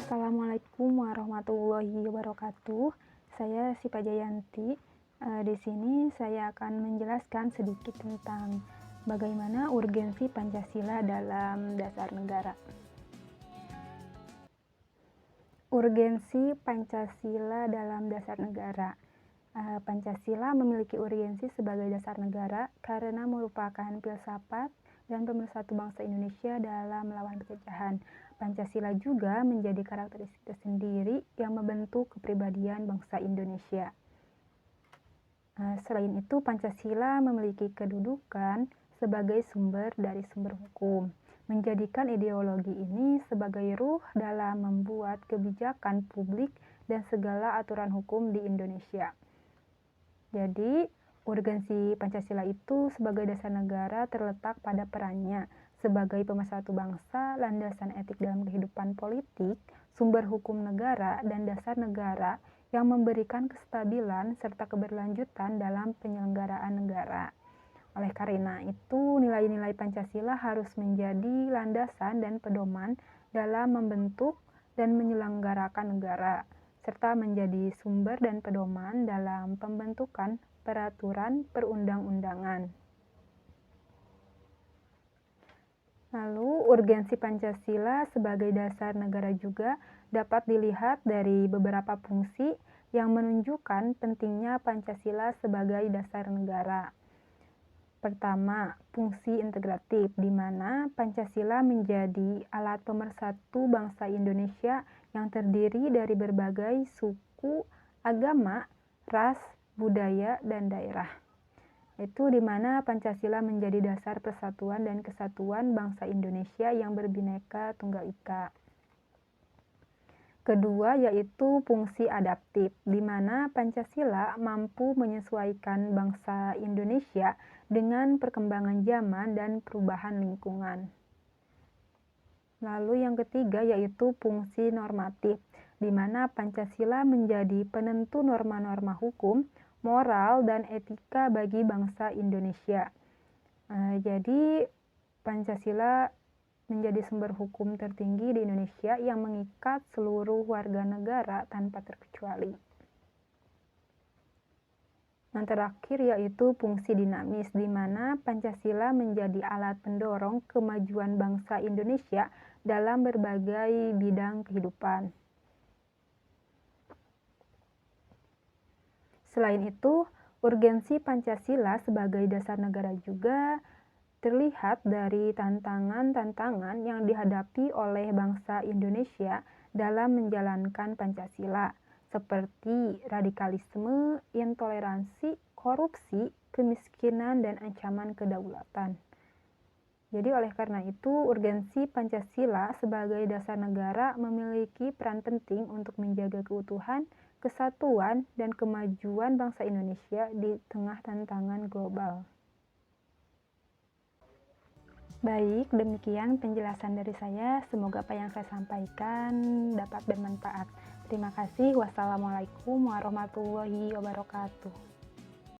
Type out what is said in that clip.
Assalamualaikum warahmatullahi wabarakatuh. Saya Sipa Jayanti. Di sini saya akan menjelaskan sedikit tentang bagaimana urgensi Pancasila dalam dasar negara. Urgensi Pancasila dalam dasar negara. Pancasila memiliki urgensi sebagai dasar negara karena merupakan filsafat dan pemersatu bangsa Indonesia dalam melawan penjajahan. Pancasila juga menjadi karakteristik tersendiri yang membentuk kepribadian bangsa Indonesia. Selain itu, Pancasila memiliki kedudukan sebagai sumber dari sumber hukum, menjadikan ideologi ini sebagai ruh dalam membuat kebijakan publik dan segala aturan hukum di Indonesia. Jadi, urgensi Pancasila itu sebagai dasar negara terletak pada perannya sebagai pemersatu bangsa, landasan etik dalam kehidupan politik, sumber hukum negara, dan dasar negara yang memberikan kestabilan serta keberlanjutan dalam penyelenggaraan negara. Oleh karena itu, nilai-nilai Pancasila harus menjadi landasan dan pedoman dalam membentuk dan menyelenggarakan negara, serta menjadi sumber dan pedoman dalam pembentukan peraturan perundang-undangan. Lalu, urgensi Pancasila sebagai dasar negara juga dapat dilihat dari beberapa fungsi yang menunjukkan pentingnya Pancasila sebagai dasar negara. Pertama, fungsi integratif, di mana Pancasila menjadi alat pemersatu bangsa Indonesia yang terdiri dari berbagai suku, agama, ras, budaya, dan daerah. Itu di mana Pancasila menjadi dasar persatuan dan kesatuan bangsa Indonesia yang berbineka tunggal ika. Kedua, yaitu fungsi adaptif, di mana Pancasila mampu menyesuaikan bangsa Indonesia dengan perkembangan zaman dan perubahan lingkungan. Lalu yang ketiga, yaitu fungsi normatif, di mana Pancasila menjadi penentu norma-norma hukum, moral, dan etika bagi bangsa Indonesia. Jadi, Pancasila menjadi sumber hukum tertinggi di Indonesia yang mengikat seluruh warga negara tanpa terkecuali. Yang terakhir yaitu fungsi dinamis, di mana Pancasila menjadi alat pendorong kemajuan bangsa Indonesia dalam berbagai bidang kehidupan. Selain itu, urgensi Pancasila sebagai dasar negara juga terlihat dari tantangan-tantangan yang dihadapi oleh bangsa Indonesia dalam menjalankan Pancasila, seperti radikalisme, intoleransi, korupsi, kemiskinan, dan ancaman kedaulatan. Jadi oleh karena itu, urgensi Pancasila sebagai dasar negara memiliki peran penting untuk menjaga keutuhan, kesatuan, dan kemajuan bangsa Indonesia di tengah tantangan global. Baik, demikian penjelasan dari saya. Semoga apa yang saya sampaikan dapat bermanfaat. Terima kasih. Wassalamualaikum warahmatullahi wabarakatuh.